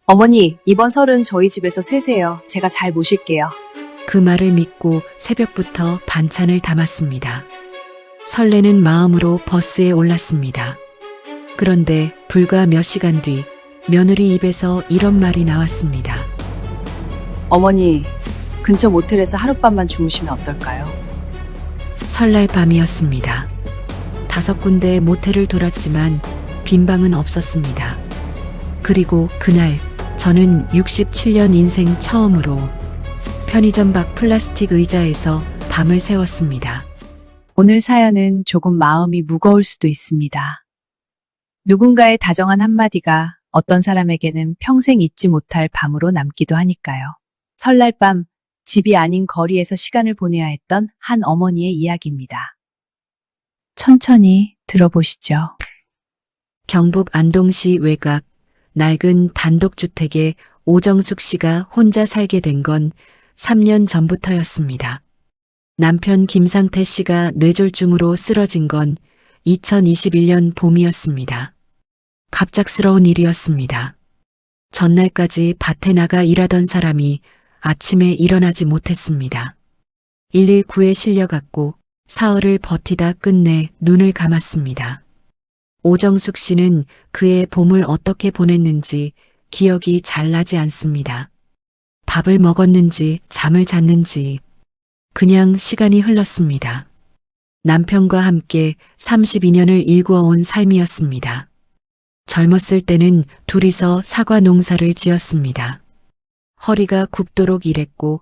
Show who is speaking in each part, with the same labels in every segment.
Speaker 1: 어머니, 이번 설은 저희 집에서 쇠세요. 제가 잘 모실게요.
Speaker 2: 그 말을 믿고 새벽부터 반찬을 담았습니다. 설레는 마음으로 버스에 올랐습니다. 그런데 불과 몇 시간 뒤 며느리 입에서 이런 말이 나왔습니다.
Speaker 1: 어머니, 근처 모텔에서 하룻밤만 주무시면 어떨까요?
Speaker 2: 설날 밤이었습니다. 5군데 모텔을 돌았지만 빈 방은 없었습니다. 그리고 그날 저는 67년 인생 처음으로 편의점 밖 플라스틱 의자에서 밤을 새웠습니다.
Speaker 1: 오늘 사연은 조금 마음이 무거울 수도 있습니다. 누군가의 다정한 한마디가 어떤 사람에게는 평생 잊지 못할 밤으로 남기도 하니까요. 설날 밤, 집이 아닌 거리에서 시간을 보내야 했던 한 어머니의 이야기입니다. 천천히 들어보시죠.
Speaker 2: 경북 안동시 외곽 낡은 단독주택에 오정숙 씨가 혼자 살게 된 건 3년 전부터였습니다. 남편 김상태 씨가 뇌졸중으로 쓰러진 건 2021년 봄이었습니다. 갑작스러운 일이었습니다. 전날까지 밭에 나가 일하던 사람이 아침에 일어나지 못했습니다. 119에 실려갔고 사흘을 버티다 끝내 눈을 감았습니다. 오정숙 씨는 그의 봄을 어떻게 보냈는지 기억이 잘 나지 않습니다. 밥을 먹었는지 잠을 잤는지 그냥 시간이 흘렀습니다. 남편과 함께 32년을 일구어온 삶이었습니다. 젊었을 때는 둘이서 사과 농사를 지었습니다. 허리가 굽도록 일했고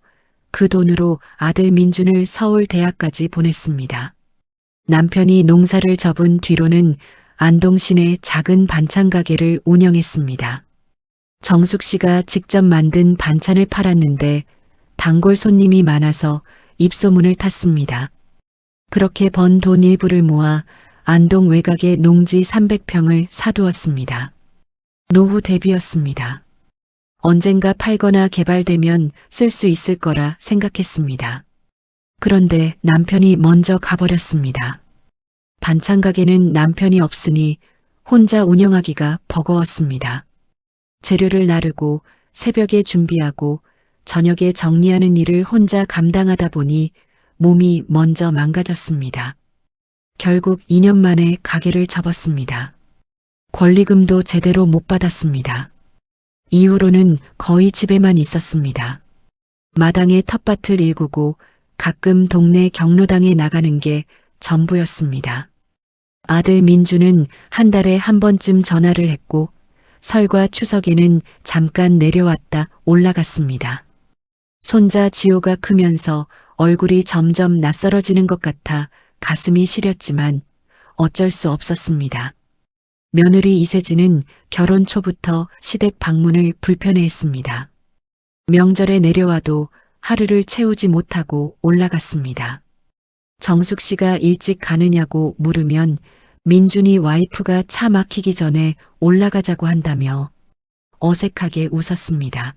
Speaker 2: 그 돈으로 아들 민준을 서울대학까지 보냈습니다. 남편이 농사를 접은 뒤로는 안동 시내 작은 반찬 가게를 운영했습니다. 정숙 씨가 직접 만든 반찬을 팔았는데 단골 손님이 많아서 입소문을 탔습니다. 그렇게 번 돈 일부를 모아 안동 외곽에 농지 300평을 사두었습니다. 노후 대비였습니다. 언젠가 팔거나 개발되면 쓸 수 있을 거라 생각했습니다. 그런데 남편이 먼저 가버렸습니다. 반찬 가게는 남편이 없으니 혼자 운영하기가 버거웠습니다. 재료를 나르고 새벽에 준비하고 저녁에 정리하는 일을 혼자 감당하다 보니 몸이 먼저 망가졌습니다. 결국 2년 만에 가게를 접었습니다. 권리금도 제대로 못 받았습니다. 이후로는 거의 집에만 있었습니다. 마당에 텃밭을 일구고 가끔 동네 경로당에 나가는 게 전부였습니다. 아들 민주는 한 달에 한 번쯤 전화를 했고 설과 추석에는 잠깐 내려왔다 올라갔습니다. 손자 지호가 크면서 얼굴이 점점 낯설어지는 것 같아 가슴이 시렸지만 어쩔 수 없었습니다. 며느리 이세진은 결혼 초부터 시댁 방문을 불편해했습니다. 명절에 내려와도 하루를 채우지 못하고 올라갔습니다. 정숙 씨가 일찍 가느냐고 물으면 민준이 와이프가 차 막히기 전에 올라가자고 한다며 어색하게 웃었습니다.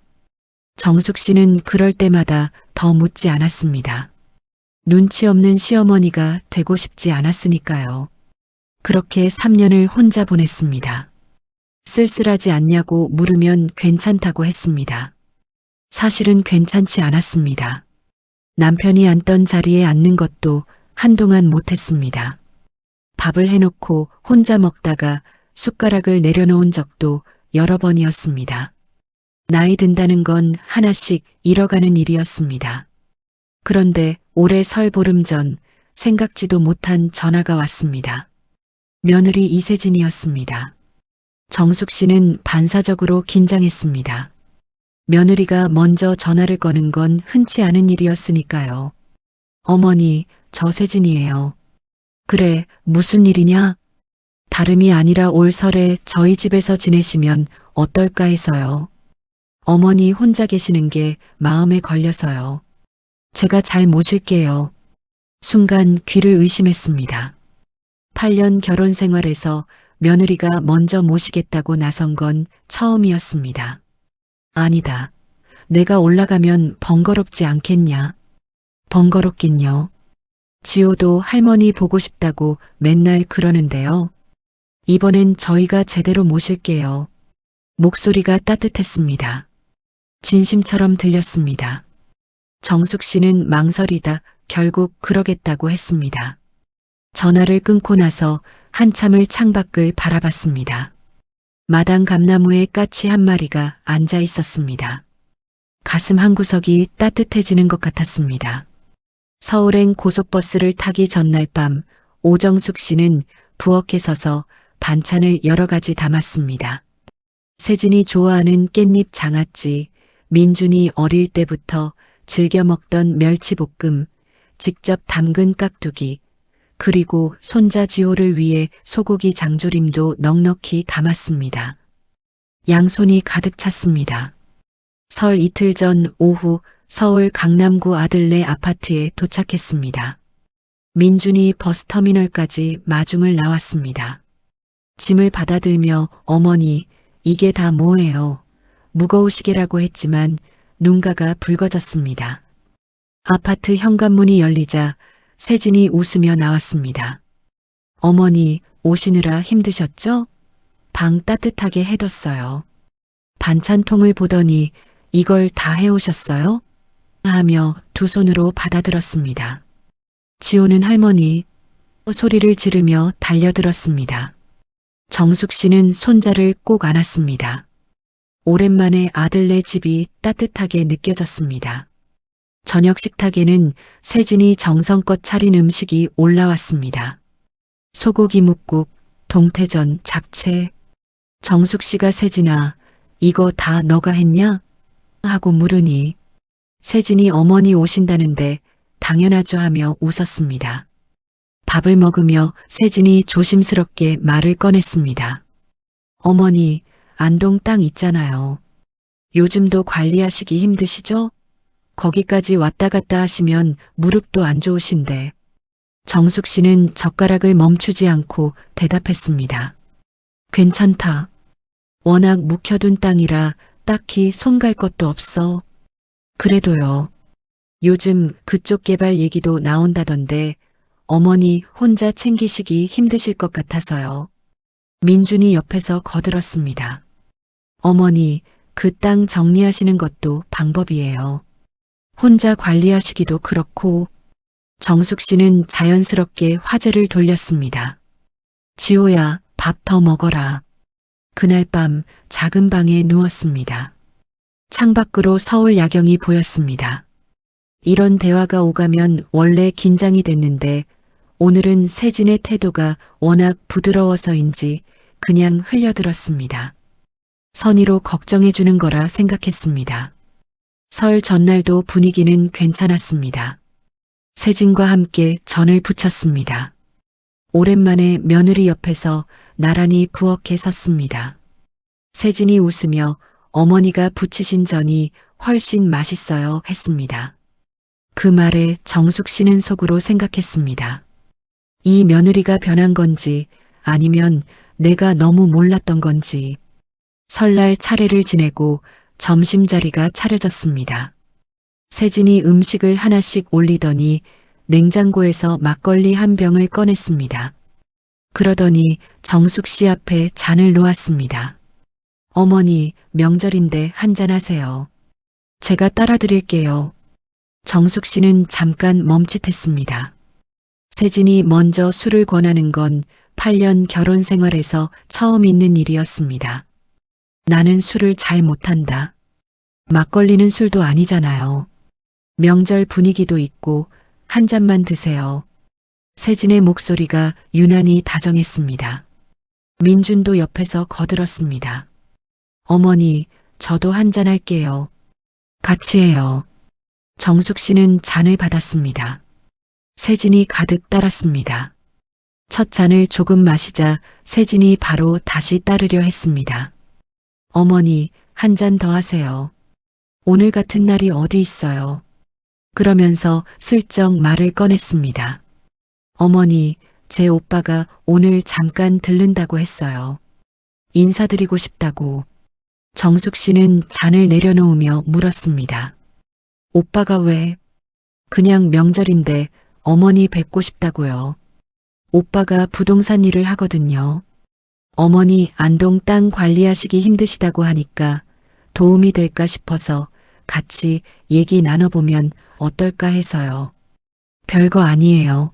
Speaker 2: 정숙 씨는 그럴 때마다 더 묻지 않았습니다. 눈치 없는 시어머니가 되고 싶지 않았으니까요. 그렇게 3년을 혼자 보냈습니다. 쓸쓸하지 않냐고 물으면 괜찮다고 했습니다. 사실은 괜찮지 않았습니다. 남편이 앉던 자리에 앉는 것도 한동안 못했습니다. 밥을 해놓고 혼자 먹다가 숟가락을 내려놓은 적도 여러 번이었습니다. 나이 든다는 건 하나씩 잃어가는 일이었습니다. 그런데 올해 설 보름 전 생각지도 못한 전화가 왔습니다. 며느리 이세진이었습니다. 정숙 씨는 반사적으로 긴장했습니다. 며느리가 먼저 전화를 거는 건 흔치 않은 일이었으니까요. 어머니, 저 세진이에요. 그래, 무슨 일이냐? 다름이 아니라 올 설에 저희 집에서 지내시면 어떨까 해서요. 어머니 혼자 계시는 게 마음에 걸려서요. 제가 잘 모실게요. 순간 귀를 의심했습니다. 8년 결혼 생활에서 며느리가 먼저 모시겠다고 나선 건 처음이었습니다. 아니다. 내가 올라가면 번거롭지 않겠냐? 번거롭긴요. 지호도 할머니 보고 싶다고 맨날 그러는데요. 이번엔 저희가 제대로 모실게요. 목소리가 따뜻했습니다. 진심처럼 들렸습니다. 정숙 씨는 망설이다 결국 그러겠다고 했습니다. 전화를 끊고 나서 한참을 창밖을 바라봤습니다. 마당 감나무에 까치 한 마리가 앉아 있었습니다. 가슴 한구석이 따뜻해지는 것 같았습니다. 서울행 고속버스를 타기 전날 밤 오정숙 씨는 부엌에 서서 반찬을 여러 가지 담았습니다. 세진이 좋아하는 깻잎 장아찌, 민준이 어릴 때부터 즐겨 먹던 멸치볶음, 직접 담근 깍두기, 그리고 손자 지호를 위해 소고기 장조림도 넉넉히 담았습니다. 양손이 가득 찼습니다. 설 이틀 전 오후 서울 강남구 아들네 아파트에 도착했습니다. 민준이 버스터미널까지 마중을 나왔습니다. 짐을 받아들며 어머니, 이게 다 뭐예요? 무거우시게라고 했지만 눈가가 붉어졌습니다. 아파트 현관문이 열리자 세진이 웃으며 나왔습니다. 어머니, 오시느라 힘드셨죠? 방 따뜻하게 해뒀어요. 반찬통을 보더니 이걸 다 해오셨어요? 하며 두 손으로 받아들었습니다. 지호는 할머니, 소리를 지르며 달려들었습니다. 정숙 씨는 손자를 꼭 안았습니다. 오랜만에 아들네 집이 따뜻하게 느껴졌습니다. 저녁 식탁에는 세진이 정성껏 차린 음식이 올라왔습니다. 소고기 묵국, 동태전, 잡채. 정숙 씨가 세진아, 이거 다 너가 했냐? 하고 물으니 세진이 어머니 오신다는데 당연하죠 하며 웃었습니다. 밥을 먹으며 세진이 조심스럽게 말을 꺼냈습니다. 어머니, 안동 땅 있잖아요. 요즘도 관리하시기 힘드시죠? 거기까지 왔다 갔다 하시면 무릎도 안 좋으신데. 정숙 씨는 젓가락을 멈추지 않고 대답했습니다. 괜찮다. 워낙 묵혀둔 땅이라 딱히 손 갈 것도 없어. 그래도요. 요즘 그쪽 개발 얘기도 나온다던데 어머니 혼자 챙기시기 힘드실 것 같아서요. 민준이 옆에서 거들었습니다. 어머니, 그 땅 정리하시는 것도 방법이에요. 혼자 관리하시기도 그렇고. 정숙 씨는 자연스럽게 화제를 돌렸습니다. 지호야, 밥 더 먹어라. 그날 밤 작은 방에 누웠습니다. 창밖으로 서울 야경이 보였습니다. 이런 대화가 오가면 원래 긴장이 됐는데 오늘은 세진의 태도가 워낙 부드러워서인지 그냥 흘려들었습니다. 선의로 걱정해주는 거라 생각했습니다. 설 전날도 분위기는 괜찮았습니다. 세진과 함께 전을 부쳤습니다. 오랜만에 며느리 옆에서 나란히 부엌에 섰습니다. 세진이 웃으며 어머니가 부치신 전이 훨씬 맛있어요 했습니다. 그 말에 정숙 씨는 속으로 생각했습니다. 이 며느리가 변한 건지 아니면 내가 너무 몰랐던 건지. 설날 차례를 지내고 점심자리가 차려졌습니다. 세진이 음식을 하나씩 올리더니 냉장고에서 막걸리 한 병을 꺼냈습니다. 그러더니 정숙 씨 앞에 잔을 놓았습니다. 어머니, 명절인데 한잔 하세요. 제가 따라 드릴게요. 정숙 씨는 잠깐 멈칫했습니다. 세진이 먼저 술을 권하는 건 8년 결혼 생활에서 처음 있는 일이었습니다. 나는 술을 잘 못한다. 막걸리는 술도 아니잖아요. 명절 분위기도 있고 한 잔만 드세요. 세진의 목소리가 유난히 다정했습니다. 민준도 옆에서 거들었습니다. 어머니, 저도 한 잔 할게요. 같이 해요. 정숙 씨는 잔을 받았습니다. 세진이 가득 따랐습니다. 첫 잔을 조금 마시자 세진이 바로 다시 따르려 했습니다. 어머니, 한 잔 더 하세요. 오늘 같은 날이 어디 있어요. 그러면서 슬쩍 말을 꺼냈습니다. 어머니, 제 오빠가 오늘 잠깐 들른다고 했어요. 인사드리고 싶다고. 정숙 씨는 잔을 내려놓으며 물었습니다. 오빠가 왜? 그냥 명절인데 어머니 뵙고 싶다고요. 오빠가 부동산 일을 하거든요. 어머니 안동 땅 관리하시기 힘드시다고 하니까 도움이 될까 싶어서 같이 얘기 나눠보면 어떨까 해서요. 별거 아니에요.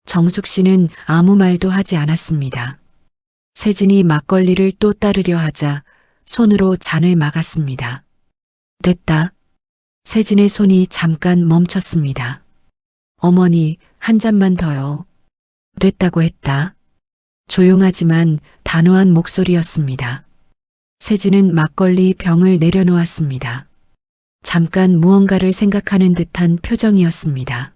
Speaker 2: 정숙 씨는 아무 말도 하지 않았습니다. 세진이 막걸리를 또 따르려 하자 손으로 잔을 막았습니다. 됐다. 세진의 손이 잠깐 멈췄습니다. 어머니, 한 잔만 더요. 됐다고 했다. 조용하지만 단호한 목소리였습니다. 세진은 막걸리 병을 내려놓았습니다. 잠깐 무언가를 생각하는 듯한 표정이었습니다.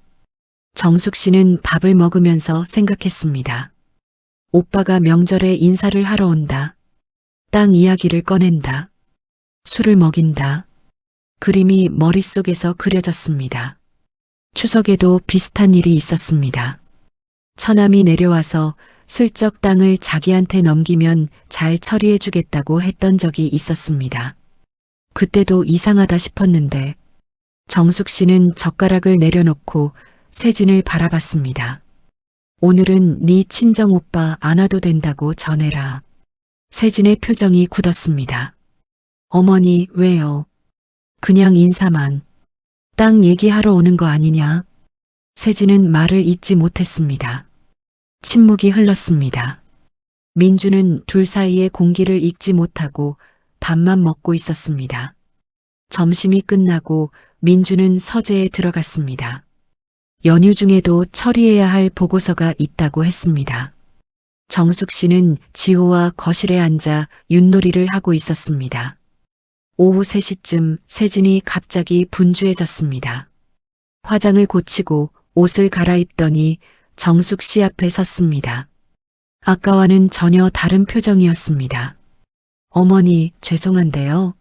Speaker 2: 정숙 씨는 밥을 먹으면서 생각했습니다. 오빠가 명절에 인사를 하러 온다. 땅 이야기를 꺼낸다. 술을 먹인다. 그림이 머릿속에서 그려졌습니다. 추석에도 비슷한 일이 있었습니다. 처남이 내려와서 슬쩍 땅을 자기한테 넘기면 잘 처리해주겠다고 했던 적이 있었습니다. 그때도 이상하다 싶었는데 정숙 씨는 젓가락을 내려놓고 세진을 바라봤습니다. 오늘은 네 친정 오빠 안 와도 된다고 전해라. 세진의 표정이 굳었습니다. 어머니, 왜요? 그냥 인사만. 땅 얘기하러 오는 거 아니냐? 세진은 말을 잇지 못했습니다. 침묵이 흘렀습니다. 민주는 둘 사이의 공기를 읽지 못하고 밥만 먹고 있었습니다. 점심이 끝나고 민주는 서재에 들어갔습니다. 연휴 중에도 처리해야 할 보고서가 있다고 했습니다. 정숙 씨는 지호와 거실에 앉아 윷놀이를 하고 있었습니다. 오후 3시쯤 세진이 갑자기 분주해졌습니다. 화장을 고치고 옷을 갈아입더니 정숙 씨 앞에 섰습니다. 아까와는 전혀 다른 표정이었습니다. 어머니, 죄송한데요.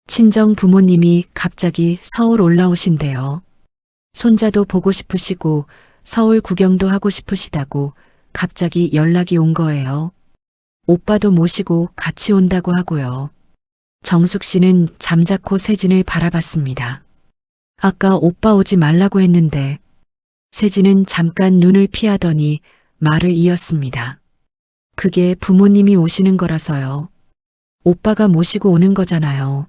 Speaker 2: 친정 부모님이 갑자기 서울 올라오신대요. 손자도 보고 싶으시고 서울 구경도 하고 싶으시다고 갑자기 연락이 온 거예요. 오빠도 모시고 같이 온다고 하고요. 정숙 씨는 잠자코 세진을 바라봤습니다. 아까 오빠 오지 말라고 했는데 세진은 잠깐 눈을 피하더니 말을 이었습니다. 그게 부모님이 오시는 거라서요. 오빠가 모시고 오는 거잖아요.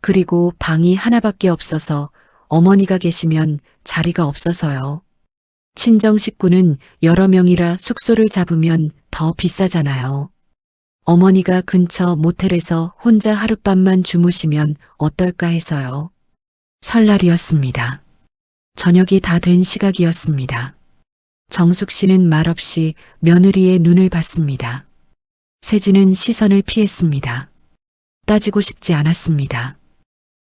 Speaker 2: 그리고 방이 하나밖에 없어서 어머니가 계시면 자리가 없어서요. 친정 식구는 여러 명이라 숙소를 잡으면 더 비싸잖아요. 어머니가 근처 모텔에서 혼자 하룻밤만 주무시면 어떨까 해서요. 설날이었습니다. 저녁이 다 된 시각이었습니다. 정숙 씨는 말없이 며느리의 눈을 봤습니다. 세진은 시선을 피했습니다. 따지고 싶지 않았습니다.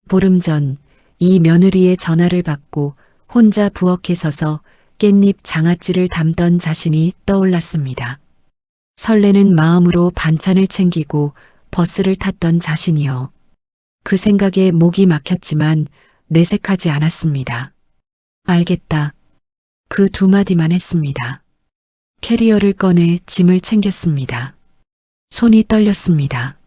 Speaker 2: 보름 전 이 며느리의 전화를 받고 혼자 부엌에 서서 깻잎 장아찌를 담던 자신이 떠올랐습니다. 설레는 마음으로 반찬을 챙기고 버스를 탔던 자신이요. 그 생각에 목이 막혔지만 내색하지 않았습니다. 알겠다. 그 두 마디만 했습니다. 캐리어를 꺼내 짐을 챙겼습니다. 손이 떨렸습니다.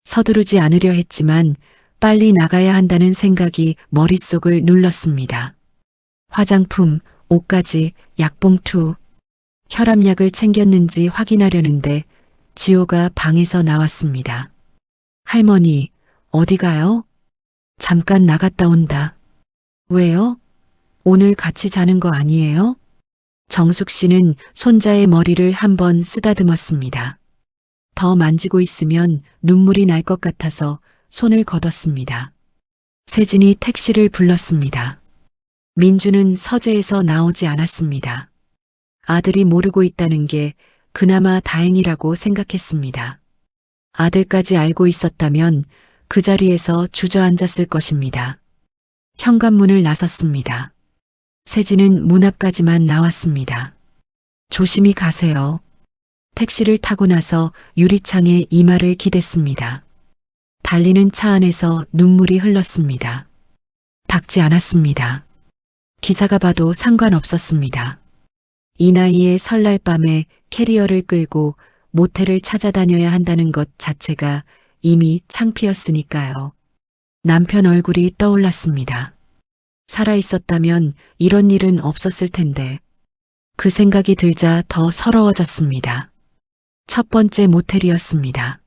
Speaker 2: 서두르지 않으려 했지만 빨리 나가야 한다는 생각이 머릿속을 눌렀습니다. 화장품, 옷까지, 약봉투, 혈압약을 챙겼는지 확인하려는데 지호가 방에서 나왔습니다. 할머니, 어디 가요? 잠깐 나갔다 온다. 왜요? 오늘 같이 자는 거 아니에요? 정숙 씨는 손자의 머리를 한번 쓰다듬었습니다. 더 만지고 있으면 눈물이 날 것 같아서 손을 걷었습니다. 세진이 택시를 불렀습니다. 민주는 서재에서 나오지 않았습니다. 아들이 모르고 있다는 게 그나마 다행이라고 생각했습니다. 아들까지 알고 있었다면 그 자리에서 주저앉았을 것입니다. 현관문을 나섰습니다. 세진은 문 앞까지만 나왔습니다. 조심히 가세요. 택시를 타고 나서 유리창에 이마를 기댔습니다. 달리는 차 안에서 눈물이 흘렀습니다. 닦지 않았습니다. 기사가 봐도 상관없었습니다. 이 나이에 설날 밤에 캐리어를 끌고 모텔을 찾아다녀야 한다는 것 자체가 이미 창피였으니까요. 남편 얼굴이 떠올랐습니다. 살아있었다면 이런 일은 없었을 텐데 그 생각이 들자 더 서러워졌습니다. 첫 번째 모텔이었습니다.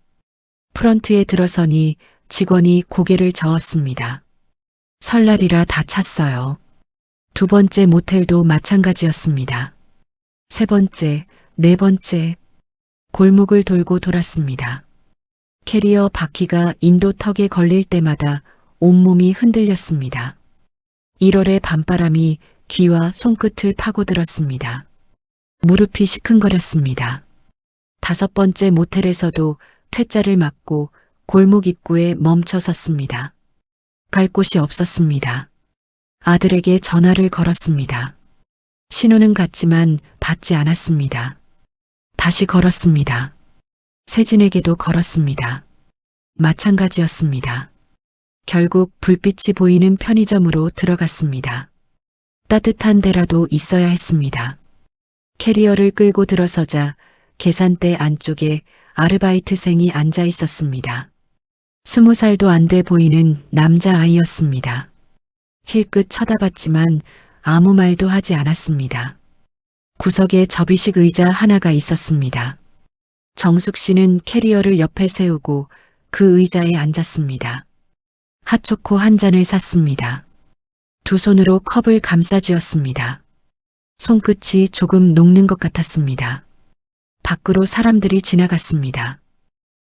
Speaker 2: 프런트에 들어서니 직원이 고개를 저었습니다. 설날이라 다 찼어요. 두 번째 모텔도 마찬가지였습니다. 세 번째, 네 번째, 골목을 돌고 돌았습니다. 캐리어 바퀴가 인도 턱에 걸릴 때마다 온몸이 흔들렸습니다. 1월의 밤바람이 귀와 손끝을 파고들었습니다. 무릎이 시큰거렸습니다. 다섯 번째 모텔에서도 퇴짜를 맞고 골목 입구에 멈춰 섰습니다. 갈 곳이 없었습니다. 아들에게 전화를 걸었습니다. 신호는 갔지만 받지 않았습니다. 다시 걸었습니다. 세진에게도 걸었습니다. 마찬가지였습니다. 결국 불빛이 보이는 편의점으로 들어갔습니다. 따뜻한 데라도 있어야 했습니다. 캐리어를 끌고 들어서자 계산대 안쪽에 아르바이트생이 앉아 있었습니다. 20살도 안 돼 보이는 남자아이였습니다. 힐끗 쳐다봤지만 아무 말도 하지 않았습니다. 구석에 접이식 의자 하나가 있었습니다. 정숙 씨는 캐리어를 옆에 세우고 그 의자에 앉았습니다. 핫초코 한 잔을 샀습니다. 두 손으로 컵을 감싸쥐었습니다. 손끝이 조금 녹는 것 같았습니다. 밖으로 사람들이 지나갔습니다.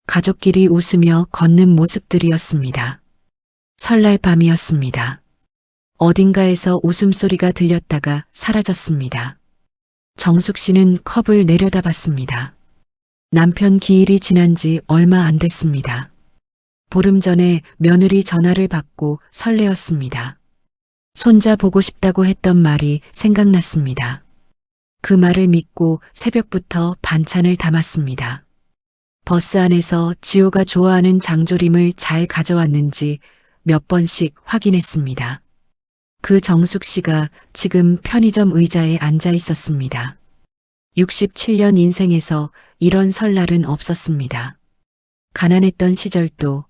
Speaker 2: 가족끼리 웃으며 걷는 모습들이었습니다. 설날 밤이었습니다. 어딘가에서 웃음소리가 들렸다가 사라졌습니다. 정숙 씨는 컵을 내려다봤습니다. 남편 기일이 지난 지 얼마 안 됐습니다. 보름 전에 며느리 전화를 받고 설레었습니다. 손자 보고 싶다고 했던 말이 생각났습니다. 그 말을 믿고 새벽부터 반찬을 담았습니다. 버스 안에서 지호가 좋아하는 장조림을 잘 가져왔는지 몇 번씩 확인했습니다. 그 정숙 씨가 지금 편의점 의자에 앉아 있었습니다. 67년 인생에서 이런 설날은 없었습니다. 가난했던 시절도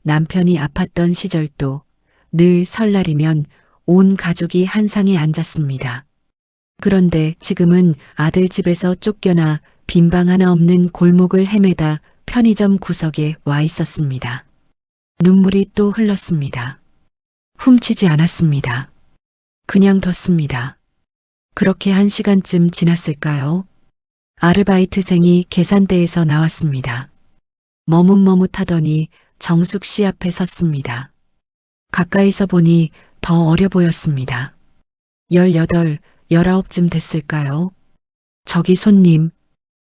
Speaker 2: 남편이 아팠던 시절도 늘 설날이면 온 가족이 한 상에 앉았습니다. 그런데 지금은 아들 집에서 쫓겨나 빈방 하나 없는 골목을 헤매다 편의점 구석에 와 있었습니다. 눈물이 또 흘렀습니다. 훔치지 않았습니다. 그냥 뒀습니다. 그렇게 1시간쯤 지났을까요? 아르바이트생이 계산대에서 나왔습니다. 머뭇머뭇하더니 정숙 씨 앞에 섰습니다. 가까이서 보니 더 어려 보였습니다. 18, 19쯤 됐을까요? 저기 손님.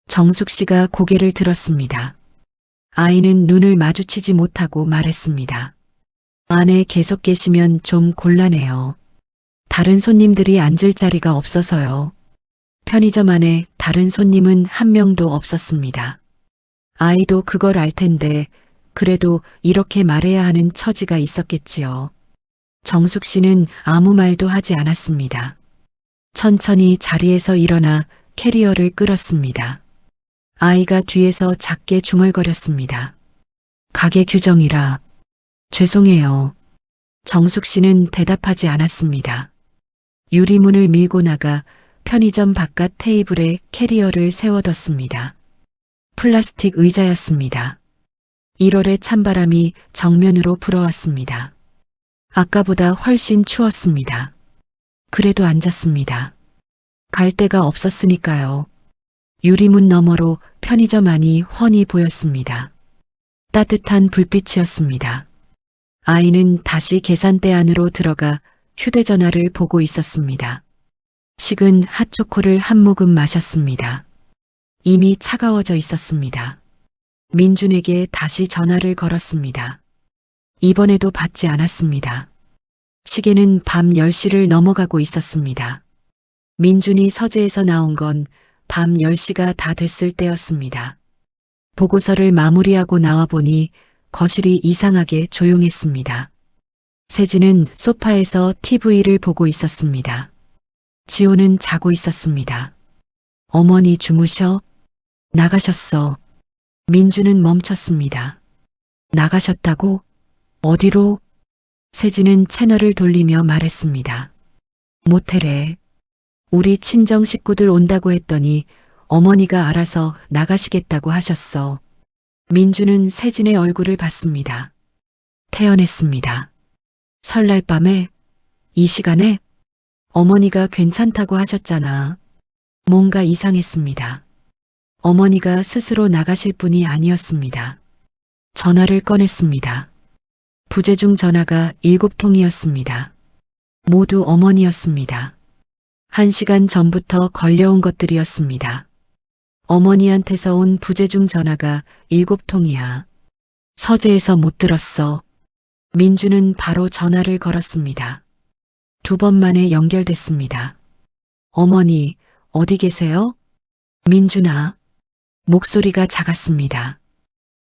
Speaker 2: 정숙 씨가 고개를 들었습니다. 아이는 눈을 마주치지 못하고 말했습니다. 안에 계속 계시면 좀 곤란해요. 다른 손님들이 앉을 자리가 없어서요. 편의점 안에 다른 손님은 한 명도 없었습니다. 아이도 그걸 알 텐데 그래도 이렇게 말해야 하는 처지가 있었겠지요. 정숙 씨는 아무 말도 하지 않았습니다. 천천히 자리에서 일어나 캐리어를 끌었습니다. 아이가 뒤에서 작게 중얼거렸습니다. 가게 규정이라. 죄송해요. 정숙 씨는 대답하지 않았습니다. 유리문을 밀고 나가 편의점 바깥 테이블에 캐리어를 세워뒀습니다. 플라스틱 의자였습니다. 1월의 찬바람이 정면으로 불어왔습니다. 아까보다 훨씬 추웠습니다. 그래도 앉았습니다. 갈 데가 없었으니까요. 유리문 너머로 편의점 안이 훤히 보였습니다. 따뜻한 불빛이었습니다. 아이는 다시 계산대 안으로 들어가 휴대전화를 보고 있었습니다. 식은 핫초코를 한 모금 마셨습니다. 이미 차가워져 있었습니다. 민준에게 다시 전화를 걸었습니다. 이번에도 받지 않았습니다. 시계는 밤 10시를 넘어가고 있었습니다. 민준이 서재에서 나온 건 밤 10시가 다 됐을 때였습니다. 보고서를 마무리하고 나와보니 거실이 이상하게 조용했습니다. 세진은 소파에서 TV를 보고 있었습니다. 지호는 자고 있었습니다. 어머니 주무셔? 나가셨어. 민준은 멈췄습니다. 나가셨다고? 어디로? 세진은 채널을 돌리며 말했습니다. 모텔에. 우리 친정 식구들 온다고 했더니 어머니가 알아서 나가시겠다고 하셨어. 민주는 세진의 얼굴을 봤습니다. 태연했습니다. 설날 밤에 이 시간에 어머니가 괜찮다고 하셨잖아. 뭔가 이상했습니다. 어머니가 스스로 나가실 분이 아니었습니다. 전화를 꺼냈습니다. 부재중 전화가 7통이었습니다. 모두 어머니였습니다. 1시간 전부터 걸려온 것들이었습니다. 어머니한테서 온 부재중 전화가 7통이야. 서재에서 못 들었어. 민주는 바로 전화를 걸었습니다. 2번 만에 연결됐습니다. 어머니, 어디 계세요? 민준아. 목소리가 작았습니다.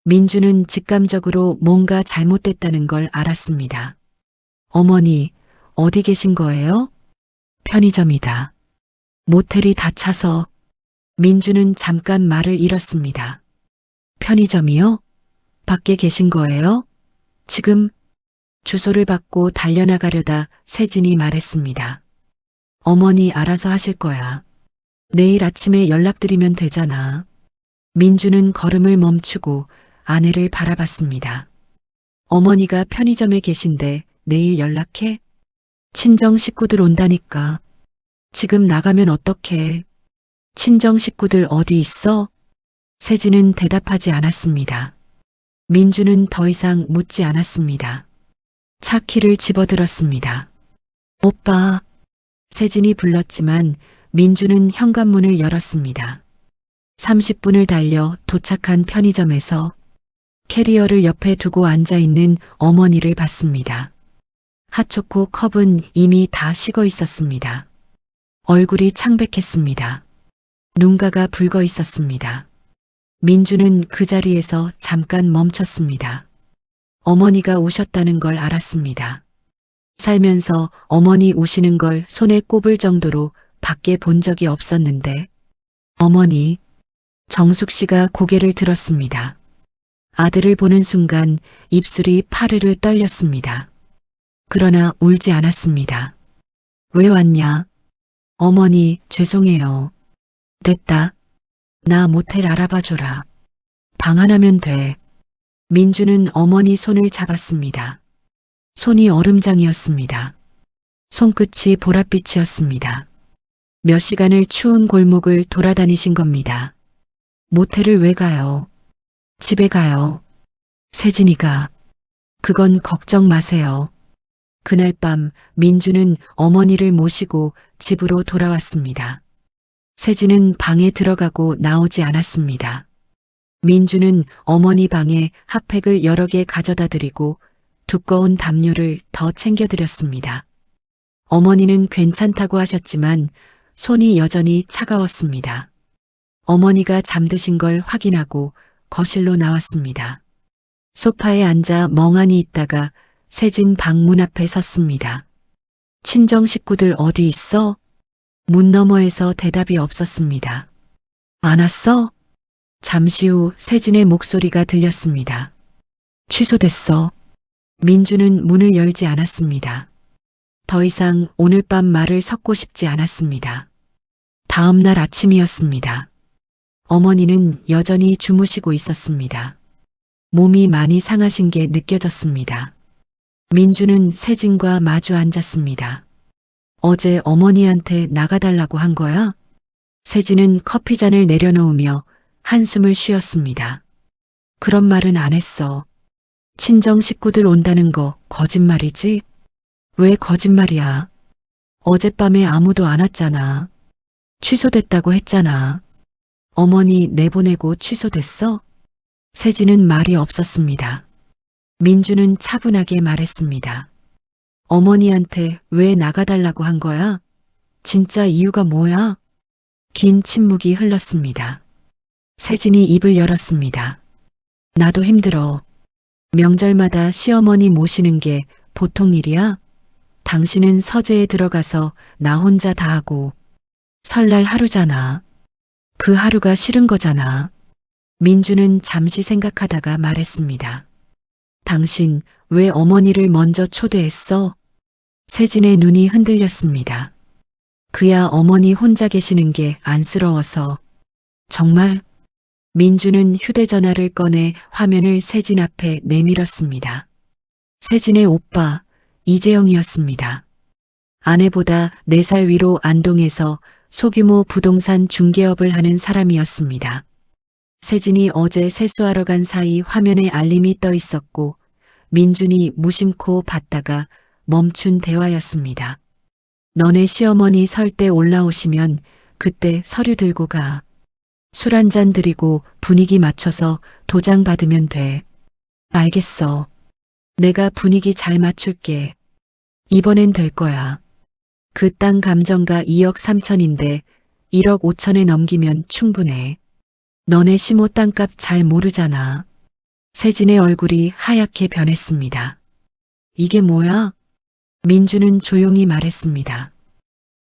Speaker 2: 민주는 직감적으로 뭔가 잘못됐다는 걸 알았습니다. 어머니, 어디 계신 거예요? 편의점이다. 모텔이 다 차서. 민주는 잠깐 말을 잃었습니다. 편의점이요? 밖에 계신 거예요? 지금 주소를 받고 달려나가려다 세진이 말했습니다. 어머니 알아서 하실 거야. 내일 아침에 연락드리면 되잖아. 민주는 걸음을 멈추고 아내를 바라봤습니다. 어머니가 편의점에 계신데 내일 연락해? 친정 식구들 온다니까. 지금 나가면 어떡해. 친정 식구들 어디 있어? 세진은 대답하지 않았습니다. 민주는 더 이상 묻지 않았습니다. 차 키를 집어들었습니다. 오빠. 세진이 불렀지만 민주는 현관문을 열었습니다. 30분을 달려 도착한 편의점에서 캐리어를 옆에 두고 앉아있는 어머니를 봤습니다. 핫초코 컵은 이미 다 식어 있었습니다. 얼굴이 창백했습니다. 눈가가 붉어 있었습니다. 민주는 그 자리에서 잠깐 멈췄습니다. 어머니가 우셨다는 걸 알았습니다. 살면서 어머니 우시는 걸 손에 꼽을 정도로 밖에 본 적이 없었는데, 어머니, 정숙 씨가 고개를 들었습니다. 아들을 보는 순간 입술이 파르르 떨렸습니다. 그러나 울지 않았습니다. 왜 왔냐? 어머니, 죄송해요. 됐다. 나 모텔 알아봐줘라. 방 하나면 돼. 민주는 어머니 손을 잡았습니다. 손이 얼음장이었습니다. 손끝이 보랏빛이었습니다. 몇 시간을 추운 골목을 돌아다니신 겁니다. 모텔을 왜 가요? 집에 가요. 세진이가. 그건 걱정 마세요. 그날 밤 민주는 어머니를 모시고 집으로 돌아왔습니다. 세진은 방에 들어가고 나오지 않았습니다. 민주는 어머니 방에 핫팩을 여러 개 가져다 드리고 두꺼운 담요를 더 챙겨드렸습니다. 어머니는 괜찮다고 하셨지만 손이 여전히 차가웠습니다. 어머니가 잠드신 걸 확인하고 거실로 나왔습니다. 소파에 앉아 멍하니 있다가 세진 방문 앞에 섰습니다. 친정 식구들 어디 있어? 문 너머에서 대답이 없었습니다. 안 왔어? 잠시 후 세진의 목소리가 들렸습니다. 취소됐어. 민주는 문을 열지 않았습니다. 더 이상 오늘 밤 말을 섞고 싶지 않았습니다. 다음 날 아침이었습니다. 어머니는 여전히 주무시고 있었습니다. 몸이 많이 상하신 게 느껴졌습니다. 민주는 세진과 마주 앉았습니다. 어제 어머니한테 나가달라고 한 거야? 세진은 커피잔을 내려놓으며 한숨을 쉬었습니다. 그런 말은 안 했어. 친정 식구들 온다는 거 거짓말이지? 왜 거짓말이야? 어젯밤에 아무도 안 왔잖아. 취소됐다고 했잖아. 어머니 내보내고 취소됐어? 세진은 말이 없었습니다. 민주는 차분하게 말했습니다. 어머니한테 왜 나가달라고 한 거야? 진짜 이유가 뭐야? 긴 침묵이 흘렀습니다. 세진이 입을 열었습니다. 나도 힘들어. 명절마다 시어머니 모시는 게 보통 일이야? 당신은 서재에 들어가서 나 혼자 다 하고 설날 하루잖아. 그 하루가 싫은 거잖아. 민주는 잠시 생각하다가 말했습니다. 당신 왜 어머니를 먼저 초대했어? 세진의 눈이 흔들렸습니다. 그야 어머니 혼자 계시는 게 안쓰러워서. 정말? 민주는 휴대전화를 꺼내 화면을 세진 앞에 내밀었습니다. 세진의 오빠, 이재영이었습니다. 아내보다 4살 위로 안동에서 소규모 부동산 중개업을 하는 사람이었습니다. 세진이 어제 세수하러 간 사이 화면에 알림이 떠 있었고 민준이 무심코 봤다가 멈춘 대화였습니다. 너네 시어머니 설 때 올라오시면 그때 서류 들고 가. 술 한 잔 드리고 분위기 맞춰서 도장 받으면 돼. 알겠어. 내가 분위기 잘 맞출게. 이번엔 될 거야. 그 땅 감정가 2억 3천인데 1억 5천에 넘기면 충분해. 너네 시모 땅값 잘 모르잖아. 세진의 얼굴이 하얗게 변했습니다. 이게 뭐야? 민주는 조용히 말했습니다.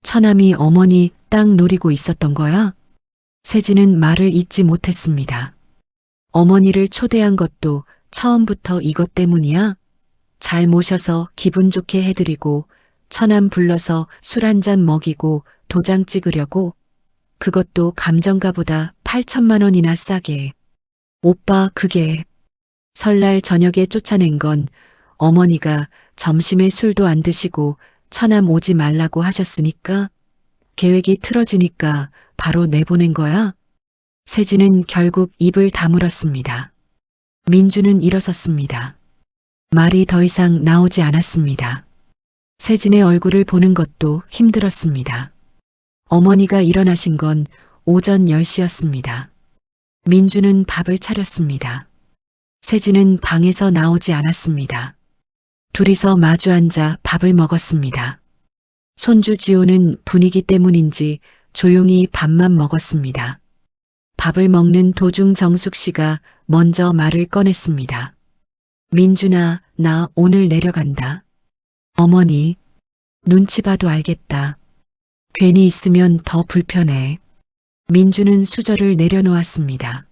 Speaker 2: 처남이 어머니 땅 노리고 있었던 거야? 세진은 말을 잇지 못했습니다. 어머니를 초대한 것도 처음부터 이것 때문이야? 잘 모셔서 기분 좋게 해드리고 처남 불러서 술 한 잔 먹이고 도장 찍으려고? 그것도 감정가보다 8천만 원이나 싸게. 오빠 그게 설날 저녁에 쫓아낸 건 어머니가 점심에 술도 안 드시고 처남 오지 말라고 하셨으니까 계획이 틀어지니까 바로 내보낸 거야? 세진은 결국 입을 다물었습니다. 민주는 일어섰습니다. 말이 더 이상 나오지 않았습니다. 세진의 얼굴을 보는 것도 힘들었습니다. 어머니가 일어나신 건 오전 10시였습니다. 민주는 밥을 차렸습니다. 세진은 방에서 나오지 않았습니다. 둘이서 마주 앉아 밥을 먹었습니다. 손주 지호는 분위기 때문인지 조용히 밥만 먹었습니다. 밥을 먹는 도중 정숙 씨가 먼저 말을 꺼냈습니다. 민준아, 나 오늘 내려간다. 어머니, 눈치 봐도 알겠다. 괜히 있으면 더 불편해. 민주는 수저를 내려놓았습니다.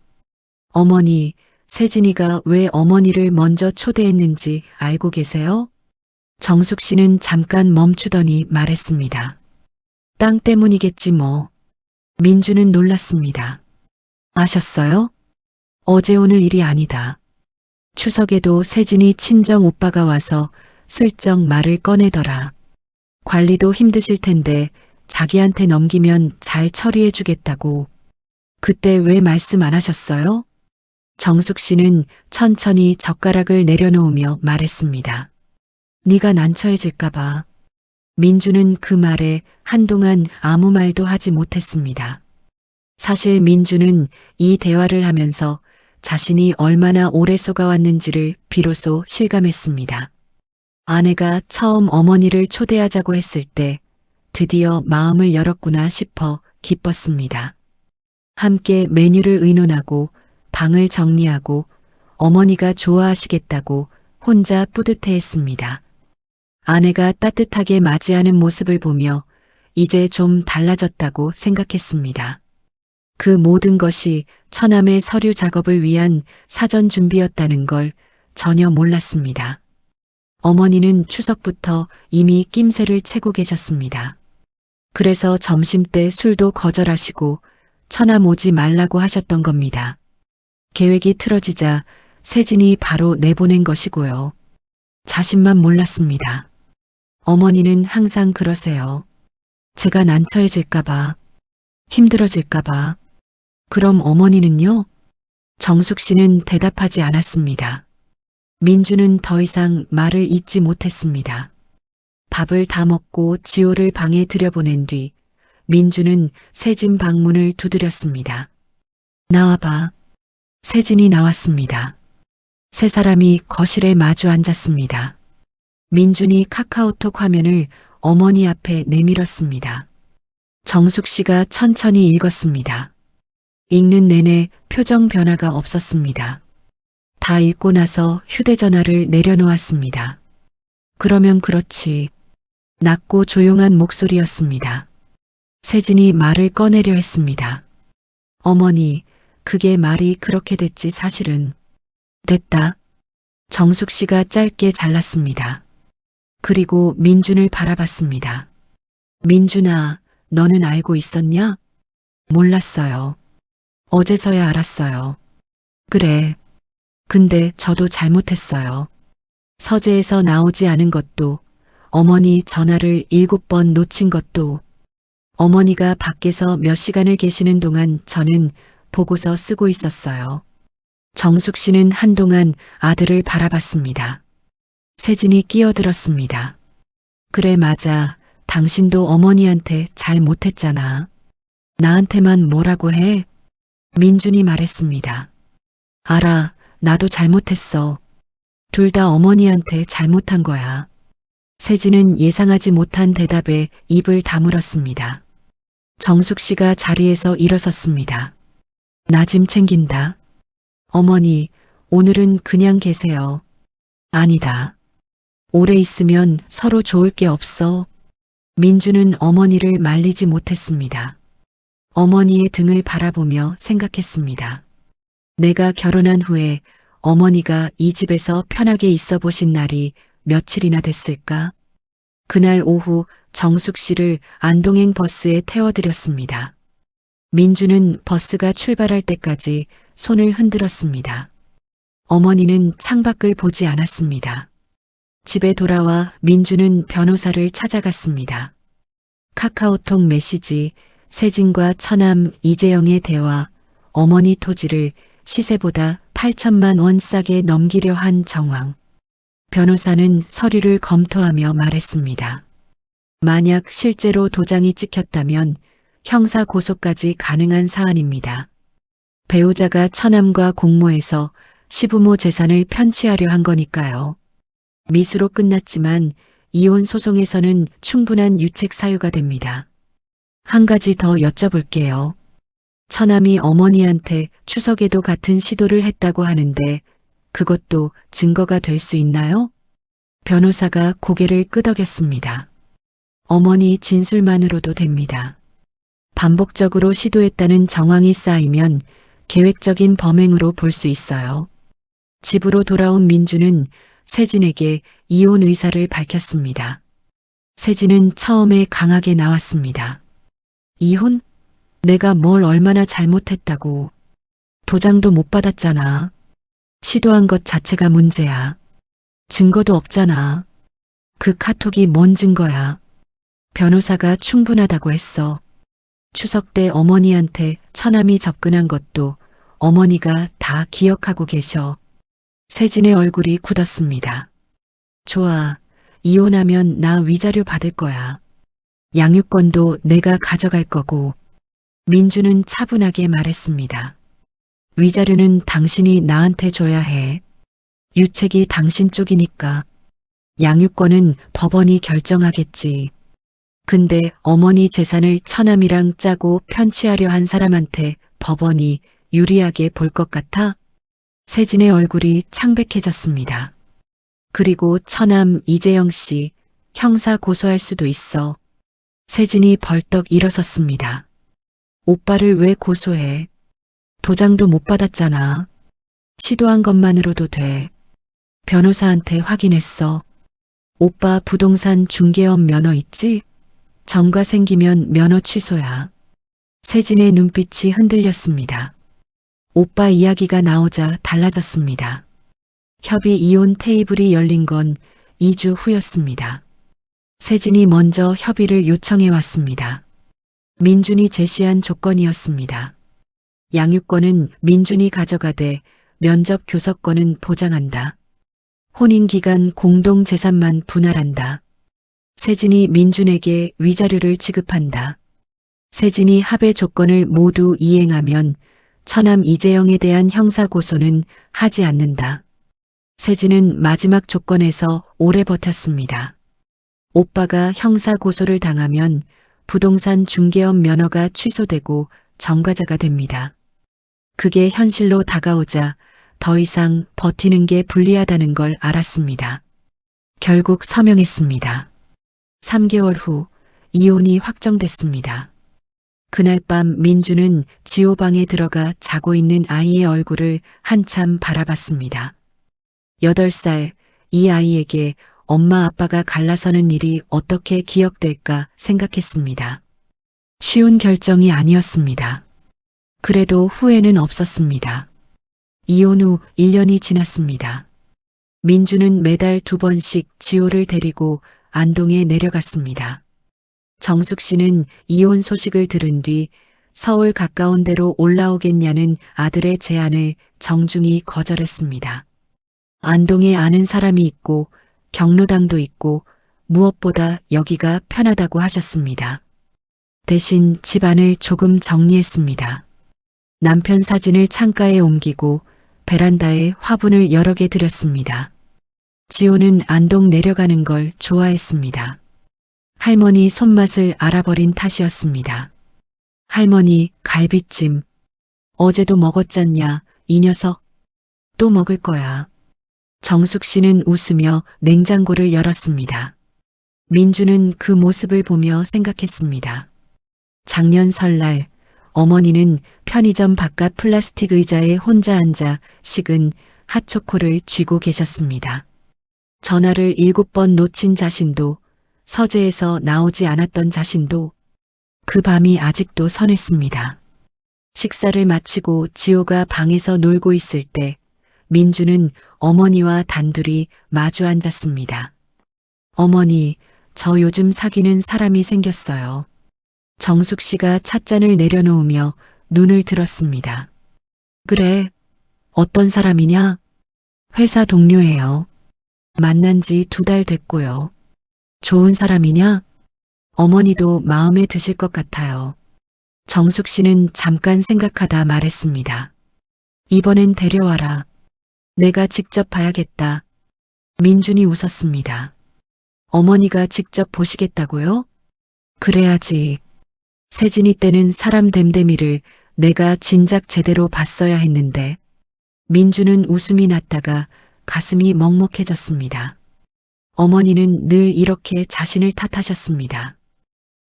Speaker 2: 어머니, 세진이가 왜 어머니를 먼저 초대했는지 알고 계세요? 정숙 씨는 잠깐 멈추더니 말했습니다. 땅 때문이겠지 뭐. 민주는 놀랐습니다. 아셨어요? 어제 오늘 일이 아니다. 추석에도 세진이 친정 오빠가 와서 슬쩍 말을 꺼내더라. 관리도 힘드실 텐데 자기한테 넘기면 잘 처리해 주겠다고. 그때 왜 말씀 안 하셨어요? 정숙 씨는 천천히 젓가락을 내려놓으며 말했습니다. 네가 난처해질까 봐. 민주는 그 말에 한동안 아무 말도 하지 못했습니다. 사실 민주는 이 대화를 하면서 자신이 얼마나 오래 속아왔는지를 비로소 실감했습니다. 아내가 처음 어머니를 초대하자고 했을 때 드디어 마음을 열었구나 싶어 기뻤습니다. 함께 메뉴를 의논하고 방을 정리하고 어머니가 좋아하시겠다고 혼자 뿌듯해했습니다. 아내가 따뜻하게 맞이하는 모습을 보며 이제 좀 달라졌다고 생각했습니다. 그 모든 것이 처남의 서류 작업을 위한 사전 준비였다는 걸 전혀 몰랐습니다. 어머니는 추석부터 이미 낌새를 채고 계셨습니다. 그래서 점심때 술도 거절하시고 처남 오지 말라고 하셨던 겁니다. 계획이 틀어지자 세진이 바로 내보낸 것이고요. 자신만 몰랐습니다. 어머니는 항상 그러세요. 제가 난처해질까봐, 힘들어질까봐. 그럼 어머니는요? 정숙 씨는 대답하지 않았습니다. 민주는 더 이상 말을 잇지 못했습니다. 밥을 다 먹고 지호를 방에 들여보낸 뒤 민주는 세진 방문을 두드렸습니다. 나와봐. 세진이 나왔습니다. 세 사람이 거실에 마주 앉았습니다. 민준이 카카오톡 화면을 어머니 앞에 내밀었습니다. 정숙 씨가 천천히 읽었습니다. 읽는 내내 표정 변화가 없었습니다. 다 읽고 나서 휴대전화를 내려놓았습니다. 그러면 그렇지. 낮고 조용한 목소리였습니다. 세진이 말을 꺼내려 했습니다. 어머니, 그게 말이 그렇게 됐지 사실은. 됐다. 정숙 씨가 짧게 잘랐습니다. 그리고 민준을 바라봤습니다. 민준아, 너는 알고 있었냐? 몰랐어요. 어제서야 알았어요. 그래. 근데 저도 잘못했어요. 서재에서 나오지 않은 것도, 어머니 전화를 7번 놓친 것도, 어머니가 밖에서 몇 시간을 계시는 동안 저는 보고서 쓰고 있었어요. 정숙 씨는 한동안 아들을 바라봤습니다. 세진이 끼어들었습니다. 그래, 맞아. 당신도 어머니한테 잘 못했잖아. 나한테만 뭐라고 해? 민준이 말했습니다. 알아. 나도 잘못했어. 둘 다 어머니한테 잘못한 거야. 세진은 예상하지 못한 대답에 입을 다물었습니다. 정숙 씨가 자리에서 일어섰습니다. 나 짐 챙긴다. 어머니, 오늘은 그냥 계세요. 아니다. 오래 있으면 서로 좋을 게 없어. 민주는 어머니를 말리지 못했습니다. 어머니의 등을 바라보며 생각했습니다. 내가 결혼한 후에 어머니가 이 집에서 편하게 있어 보신 날이 며칠이나 됐을까? 그날 오후 정숙 씨를 안동행 버스에 태워드렸습니다. 민주는 버스가 출발할 때까지 손을 흔들었습니다. 어머니는 창밖을 보지 않았습니다. 집에 돌아와 민주는 변호사를 찾아갔습니다. 카카오톡 메시지, 세진과 처남 이재영의 대화, 어머니 토지를 시세보다 8천만 원 싸게 넘기려 한 정황. 변호사는 서류를 검토하며 말했습니다. 만약 실제로 도장이 찍혔다면 형사 고소까지 가능한 사안입니다. 배우자가 처남과 공모해서 시부모 재산을 편취하려 한 거니까요. 미수로 끝났지만 이혼 소송에서는 충분한 유책 사유가 됩니다. 한 가지 더 여쭤볼게요. 처남이 어머니한테 추석에도 같은 시도를 했다고 하는데 그것도 증거가 될 수 있나요? 변호사가 고개를 끄덕였습니다. 어머니 진술만으로도 됩니다. 반복적으로 시도했다는 정황이 쌓이면 계획적인 범행으로 볼 수 있어요. 집으로 돌아온 민주는 세진에게 이혼 의사를 밝혔습니다. 세진은 처음에 강하게 나왔습니다. 이혼? 내가 뭘 얼마나 잘못했다고. 도장도 못 받았잖아. 시도한 것 자체가 문제야. 증거도 없잖아. 그 카톡이 뭔 증거야. 변호사가 충분하다고 했어. 추석 때 어머니한테 처남이 접근한 것도 어머니가 다 기억하고 계셔. 세진의 얼굴이 굳었습니다. 좋아. 이혼하면 나 위자료 받을 거야. 양육권도 내가 가져갈 거고. 민주는 차분하게 말했습니다. 위자료는 당신이 나한테 줘야 해. 유책이 당신 쪽이니까. 양육권은 법원이 결정하겠지. 근데 어머니 재산을 처남이랑 짜고 편취하려 한 사람한테 법원이 유리하게 볼 것 같아? 세진의 얼굴이 창백해졌습니다. 그리고 처남 이재영 씨 형사 고소할 수도 있어. 세진이 벌떡 일어섰습니다. 오빠를 왜 고소해? 도장도 못 받았잖아. 시도한 것만으로도 돼. 변호사한테 확인했어. 오빠 부동산 중개업 면허 있지? 정가 생기면 면허 취소야. 세진의 눈빛이 흔들렸습니다. 오빠 이야기가 나오자 달라졌습니다. 협의 이혼 테이블이 열린 건 2주 후였습니다. 세진이 먼저 협의를 요청해 왔습니다. 민준이 제시한 조건이었습니다. 양육권은 민준이 가져가되 면접 교섭권은 보장한다. 혼인기간 공동재산만 분할한다. 세진이 민준에게 위자료를 지급한다. 세진이 합의 조건을 모두 이행하면 처남 이재영에 대한 형사고소는 하지 않는다. 세진은 마지막 조건에서 오래 버텼습니다. 오빠가 형사고소를 당하면 부동산 중개업 면허가 취소되고 정과자가 됩니다. 그게 현실로 다가오자 더 이상 버티는 게 불리하다는 걸 알았습니다. 결국 서명했습니다. 3개월 후 이혼이 확정됐습니다. 그날 밤 민주는 지호방에 들어가 자고 있는 아이의 얼굴을 한참 바라봤습니다. 8살, 이 아이에게 엄마 아빠가 갈라서는 일이 어떻게 기억될까 생각했습니다. 쉬운 결정이 아니었습니다. 그래도 후회는 없었습니다. 이혼 후 1년이 지났습니다. 민주는 매달 2번씩 지호를 데리고 안동에 내려갔습니다. 정숙 씨는 이혼 소식을 들은 뒤 서울 가까운 데로 올라오겠냐는 아들의 제안을 정중히 거절했습니다. 안동에 아는 사람이 있고 경로당도 있고 무엇보다 여기가 편하다고 하셨습니다. 대신 집안을 조금 정리했습니다. 남편 사진을 창가에 옮기고 베란다에 화분을 여러 개 들였습니다. 지호는 안동 내려가는 걸 좋아했습니다. 할머니 손맛을 알아버린 탓이었습니다. 할머니, 갈비찜. 어제도 먹었잖냐, 이 녀석. 또 먹을 거야. 정숙 씨는 웃으며 냉장고를 열었습니다. 민주는 그 모습을 보며 생각했습니다. 작년 설날, 어머니는 편의점 바깥 플라스틱 의자에 혼자 앉아 식은 핫초코를 쥐고 계셨습니다. 전화를 7번 놓친 자신도, 서재에서 나오지 않았던 자신도 그 밤이 아직도 선했습니다. 식사를 마치고 지호가 방에서 놀고 있을 때 민주는 어머니와 단둘이 마주 앉았습니다. 어머니, 저 요즘 사귀는 사람이 생겼어요. 정숙 씨가 찻잔을 내려놓으며 눈을 들었습니다. 그래, 어떤 사람이냐? 회사 동료예요. 만난 지 2달 됐고요. 좋은 사람이냐? 어머니도 마음에 드실 것 같아요. 정숙 씨는 잠깐 생각하다 말했습니다. 이번엔 데려와라. 내가 직접 봐야겠다. 민준이 웃었습니다. 어머니가 직접 보시겠다고요? 그래야지. 세진이 때는 사람 됨됨이를 내가 진작 제대로 봤어야 했는데. 민주는 웃음이 났다가 가슴이 먹먹해졌습니다. 어머니는 늘 이렇게 자신을 탓하셨습니다.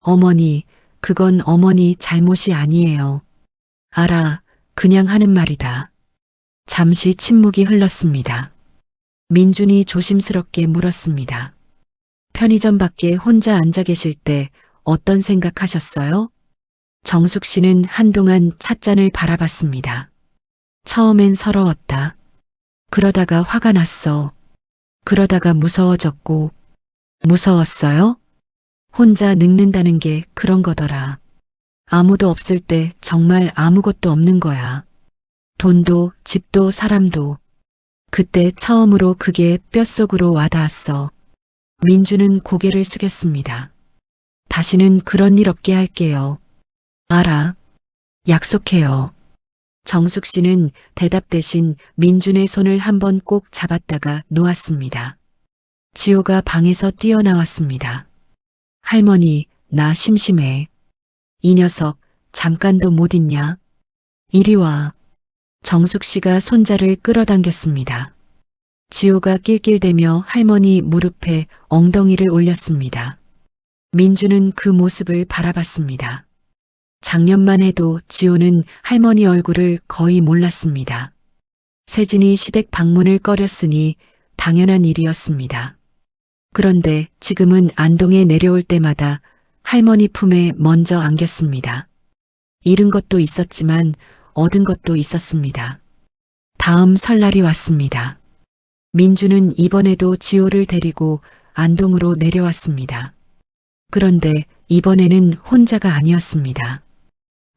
Speaker 2: 어머니, 그건 어머니 잘못이 아니에요. 알아, 그냥 하는 말이다. 잠시 침묵이 흘렀습니다. 민준이 조심스럽게 물었습니다. 편의점 밖에 혼자 앉아 계실 때 어떤 생각하셨어요? 정숙 씨는 한동안 찻잔을 바라봤습니다. 처음엔 서러웠다. 그러다가 화가 났어. 그러다가 무서워졌고. 무서웠어요? 혼자 늙는다는 게 그런 거더라. 아무도 없을 때 정말 아무것도 없는 거야. 돈도 집도 사람도. 그때 처음으로 그게 뼛속으로 와닿았어. 민주는 고개를 숙였습니다. 다시는 그런 일 없게 할게요. 알아. 약속해요. 정숙 씨는 대답 대신 민준의 손을 한번 꼭 잡았다가 놓았습니다. 지호가 방에서 뛰어나왔습니다. 할머니, 나 심심해. 이 녀석, 잠깐도 못 있냐? 이리 와. 정숙 씨가 손자를 끌어당겼습니다. 지호가 낄낄대며 할머니 무릎에 엉덩이를 올렸습니다. 민주는 그 모습을 바라봤습니다. 작년만 해도 지호는 할머니 얼굴을 거의 몰랐습니다. 세진이 시댁 방문을 꺼렸으니 당연한 일이었습니다. 그런데 지금은 안동에 내려올 때마다 할머니 품에 먼저 안겼습니다. 잃은 것도 있었지만 얻은 것도 있었습니다. 다음 설날이 왔습니다. 민주는 이번에도 지호를 데리고 안동으로 내려왔습니다. 그런데 이번에는 혼자가 아니었습니다.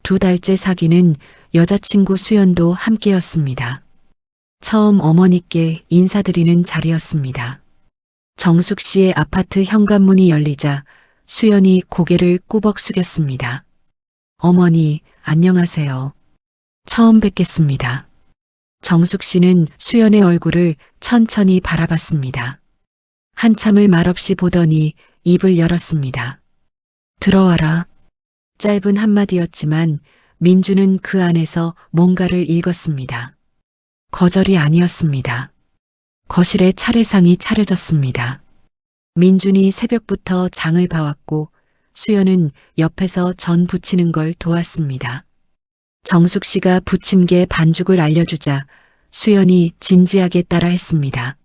Speaker 2: 2달째 사귀는 여자친구 수연도 함께였습니다. 처음 어머니께 인사드리는 자리였습니다. 정숙 씨의 아파트 현관문이 열리자 수연이 고개를 꾸벅 숙였습니다. 어머니, 안녕하세요. 처음 뵙겠습니다. 정숙 씨는 수연의 얼굴을 천천히 바라봤습니다. 한참을 말없이 보더니 입을 열었습니다. 들어와라. 짧은 한마디였지만 민주는 그 안에서 뭔가를 읽었습니다. 거절이 아니었습니다. 거실에 차례상이 차려졌습니다. 민준이 새벽부터 장을 봐왔고 수연은 옆에서 전 부치는 걸 도왔습니다. 정숙 씨가 부침개 반죽을 알려주자 수연이 진지하게 따라했습니다.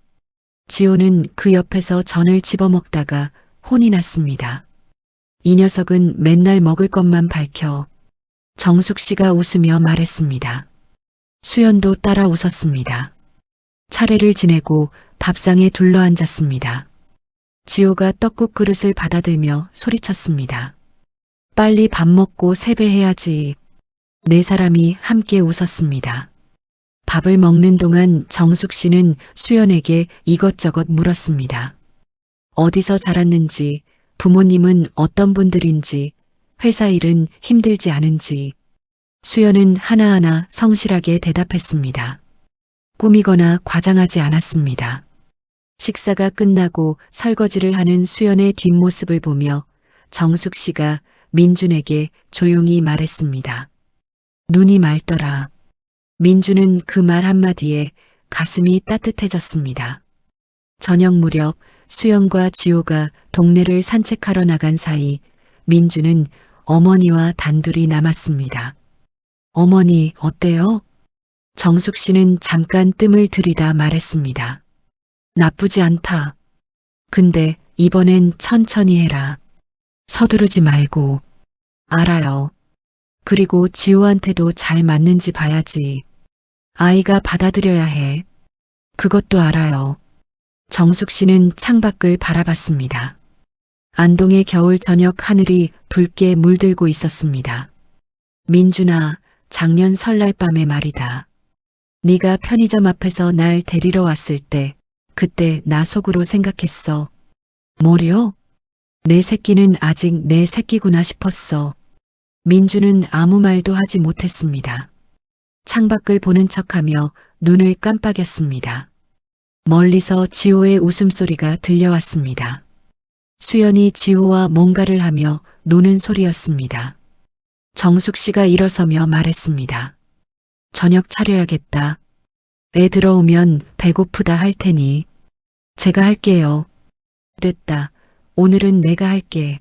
Speaker 2: 지호는 그 옆에서 전을 집어먹다가 혼이 났습니다. 이 녀석은 맨날 먹을 것만 밝혀 정숙 씨가 웃으며 말했습니다. 수연도 따라 웃었습니다. 차례를 지내고 밥상에 둘러앉았습니다. 지호가 떡국 그릇을 받아들며 소리쳤습니다. 빨리 밥 먹고 세배해야지. 네 사람이 함께 웃었습니다. 밥을 먹는 동안 정숙 씨는 수연에게 이것저것 물었습니다. 어디서 자랐는지, 부모님은 어떤 분들인지, 회사 일은 힘들지 않은지. 수연은 하나하나 성실하게 대답했습니다. 꾸미거나 과장하지 않았습니다. 식사가 끝나고 설거지를 하는 수연의 뒷모습을 보며 정숙 씨가 민준에게 조용히 말했습니다. 눈이 맑더라. 민준은 그 말 한마디에 가슴이 따뜻해졌습니다. 저녁 무렵 수연과 지호가 동네를 산책하러 나간 사이 민준은 어머니와 단둘이 남았습니다. 어머니, 어때요? 정숙 씨는 잠깐 뜸을 들이다 말했습니다. 나쁘지 않다. 근데 이번엔 천천히 해라. 서두르지 말고. 알아요. 그리고 지호한테도 잘 맞는지 봐야지. 아이가 받아들여야 해. 그것도 알아요. 정숙 씨는 창밖을 바라봤습니다. 안동의 겨울 저녁 하늘이 붉게 물들고 있었습니다. 민준아, 작년 설날 밤에 말이다. 네가 편의점 앞에서 날 데리러 왔을 때 그때 나 속으로 생각했어. 뭐려? 내 새끼는 아직 내 새끼구나 싶었어. 민주는 아무 말도 하지 못했습니다. 창밖을 보는 척하며 눈을 깜빡였습니다. 멀리서 지호의 웃음소리가 들려왔습니다. 수연이 지호와 뭔가를 하며 노는 소리였습니다. 정숙 씨가 일어서며 말했습니다. 저녁 차려야겠다. 애 들어오면 배고프다 할 테니. 제가 할게요. 됐다. 오늘은 내가 할게.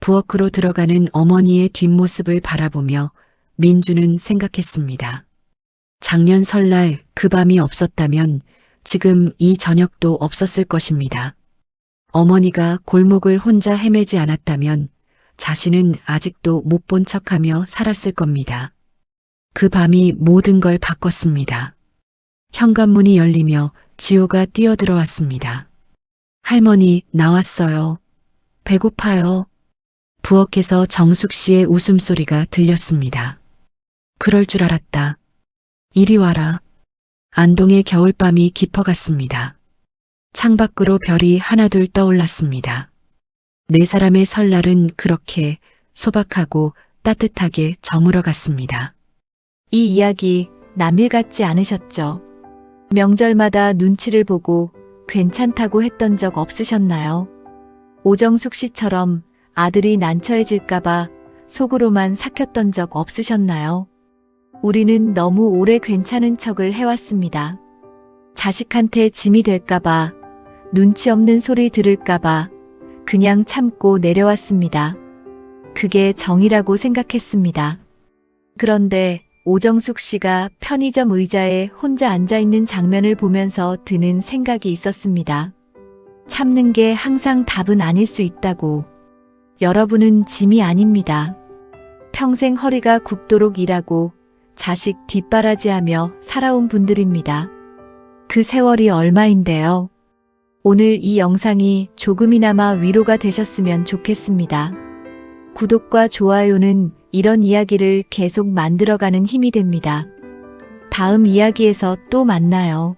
Speaker 2: 부엌으로 들어가는 어머니의 뒷모습을 바라보며 민주는 생각했습니다. 작년 설날 그 밤이 없었다면 지금 이 저녁도 없었을 것입니다. 어머니가 골목을 혼자 헤매지 않았다면 자신은 아직도 못 본 척하며 살았을 겁니다. 그 밤이 모든 걸 바꿨습니다. 현관문이 열리며 지호가 뛰어들어왔습니다. 할머니, 나왔어요. 배고파요. 부엌에서 정숙 씨의 웃음소리가 들렸습니다. 그럴 줄 알았다. 이리 와라. 안동의 겨울밤이 깊어갔습니다. 창밖으로 별이 하나둘 떠올랐습니다. 네 사람의 설날은 그렇게 소박하고 따뜻하게 저물어갔습니다.
Speaker 3: 이 이야기 남일 같지 않으셨죠? 명절마다 눈치를 보고 괜찮다고 했던 적 없으셨나요? 오정숙 씨처럼 아들이 난처해질까봐 속으로만 삭혔던 적 없으셨나요? 우리는 너무 오래 괜찮은 척을 해왔습니다. 자식한테 짐이 될까봐, 눈치 없는 소리 들을까봐 그냥 참고 내려왔습니다. 그게 정이라고 생각했습니다. 그런데 오정숙 씨가 편의점 의자에 혼자 앉아있는 장면을 보면서 드는 생각이 있었습니다. 참는 게 항상 답은 아닐 수 있다고. 여러분은 짐이 아닙니다. 평생 허리가 굽도록 일하고 자식 뒷바라지하며 살아온 분들입니다. 그 세월이 얼마인데요. 오늘 이 영상이 조금이나마 위로가 되셨으면 좋겠습니다. 구독과 좋아요는 이런 이야기를 계속 만들어가는 힘이 됩니다. 다음 이야기에서 또 만나요.